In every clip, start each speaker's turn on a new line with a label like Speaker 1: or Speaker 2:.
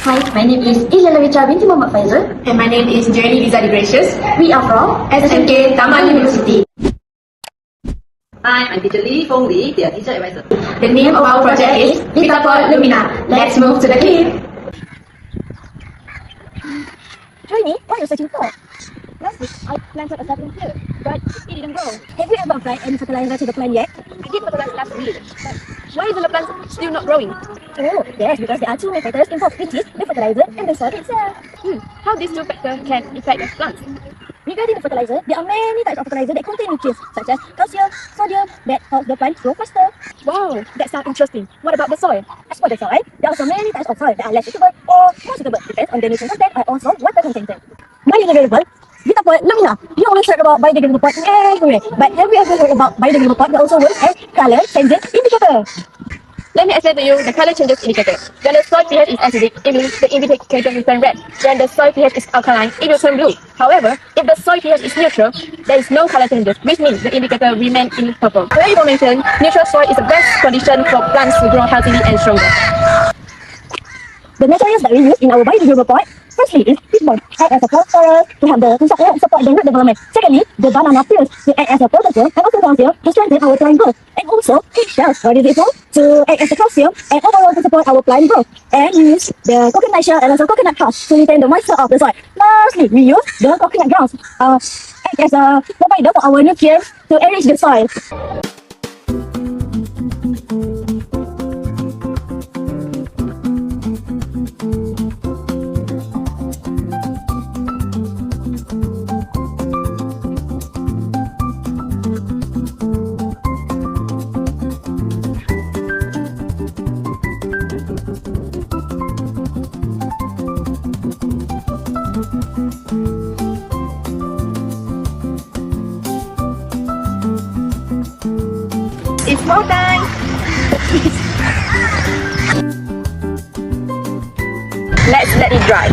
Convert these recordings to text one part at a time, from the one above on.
Speaker 1: Hi, my name is LAYLA binti Muhammad Faizal.
Speaker 2: And my name is JOANNIE LIZA the Gracious.
Speaker 1: We are from
Speaker 2: SMK TAMAN University.
Speaker 3: Hi, I'm teacher Lee Fong Lee, their teacher advisor.
Speaker 2: The name of our project is Vita for Lumina. Let's move to the clip.
Speaker 4: JOANNIE, what are you searching for? Last week, I planted a sapling here, but it didn't grow. Have you ever applied any fertilizer to the plant yet? I did fertilize last week, but why is the plant still not growing? Oh, yes, because there are two main factors involved, which is the fertilizer and the soil itself.
Speaker 5: How these two factors can affect the plants?
Speaker 4: Regarding the fertilizer, there are many types of fertilizer that contain nutrients, such as calcium, sodium, that helps the plant grow faster.
Speaker 5: Wow, that sounds interesting. What about the soil?
Speaker 4: As for the soil, there are also many types of soil that are less suitable or more suitable, depends on the nutrient content and also water content. Biodegradable, Vita for Lumina. You always heard about biodegradable pot everywhere, but have you ever heard about biodegradable pot that also works as color changing indicator?
Speaker 5: Let me explain to you the color changes indicator. When the soil pH is acidic, it means the indicator will turn red. When the soil pH is alkaline, it will turn blue. However, if the soil pH is neutral, there is no color changes, which means the indicator remains in purple. For your information, neutral soil is the best condition for plants to grow healthily and stronger.
Speaker 4: The materials that we use in our biodegradable pot, firstly is peat moss, act as a phosphorus to help the support the root development. Secondly, the banana peels to act as a potassium and also calcium to strengthen our plant growth. And also, fish shells, what is it for? To act as a calcium and overall to support our plant growth. And we use the coconut shell and also coconut husk to retain the moisture of the soil. Lastly, we use the coconut grounds, act as a provider for our nutrients to enrich the soil.
Speaker 2: It's more time. Let's let it dry.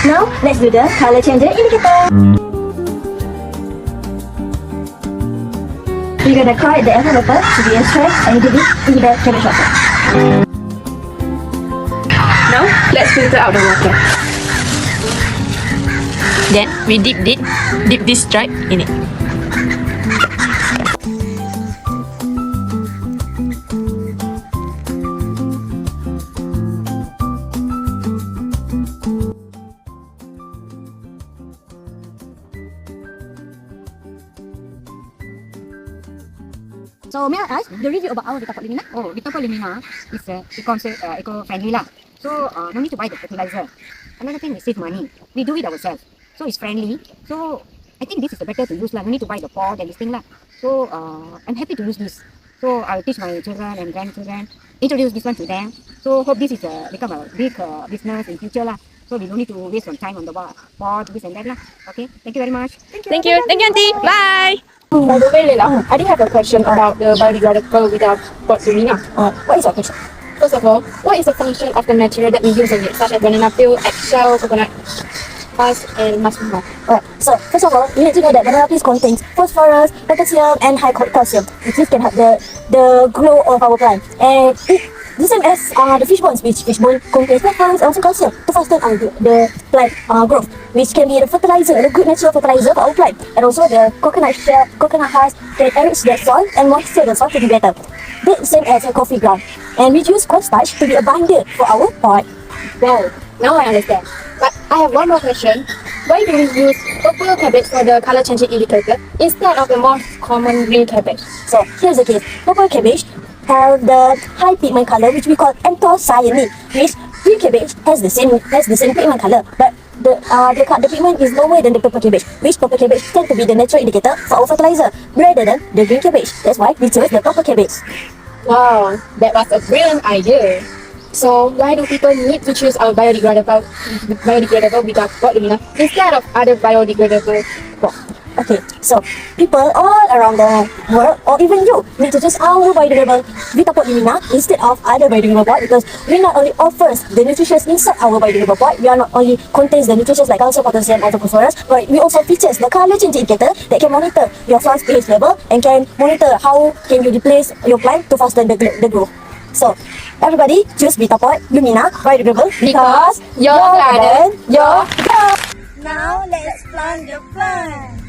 Speaker 4: Now, let's do the color changer indicator. We're gonna cut the envelope to be extract and dip it into the cabbage water.
Speaker 5: Now, let's filter out the water. Then, we dip this stripe in it.
Speaker 4: So, may I ask the review about our Vita for Lumina?
Speaker 6: Oh, Vita for Lumina is eco-friendly lah. So, no need to buy the fertilizer. Another thing is save money. We do it ourselves. So, it's friendly. So, I think this is the better to use lah. No need to buy the pot and this thing lah. So, I'm happy to use this. So, I'll teach my children and grandchildren, introduce this one to them. So, hope this is become a big business in future lah. So, we don't need to waste some time on the pot, this and that lah. Okay, thank you very much.
Speaker 5: Thank you, Auntie. Bye. By the way, Layla, I did have a question about the biodegradable Vita for Lumina.
Speaker 4: What is your question?
Speaker 5: First of all, what is the function of the material that we use in it, such as banana peel, eggshell, coconut husk, and mushroom?
Speaker 4: Alright, so first of all, you need to know that banana peels contains phosphorus, potassium, and high calcium, which can help the growth of our plant. And the same as the fish bones, which fish bone contains phosphorus and also calcium to foster the plant growth, which can be the fertilizer, the good natural fertilizer for our plant. And also the coconut shell, coconut husk can enrich the soil and moisture the soil to be better. The same as a coffee ground. And we use cornstarch to be a binder for our pot.
Speaker 5: Well, now I understand. But I have one more question. Why do we use purple cabbage for the color changing indicator instead of the more common green cabbage?
Speaker 4: So here's the case. Purple cabbage have the high pigment color, which we call anthocyanin, which green cabbage has the same pigment color, but the pigment is lower than the purple cabbage, which purple cabbage tend to be the natural indicator for our fertilizer rather than the green cabbage. That's why we chose the purple cabbage.
Speaker 5: Wow, that was a brilliant idea. So why do people need to choose our biodegradable Vita Lumina instead of other biodegradable pot?
Speaker 4: Okay, so people all around the world, or even you, need to choose our biodegradable Vita Lumina instead of other biodegradable pot, because we not only offers the nutrition inside our biodegradable pot, we are not only contains the nutrition like calcium, potassium, and phosphorus, but we also features the color change indicator that can monitor your soil pH level and can monitor how can you replace your plant to fasten the growth. So everybody choose Vita Lumina biodegradable because
Speaker 5: Your garden, your
Speaker 4: Now let's plant the plant.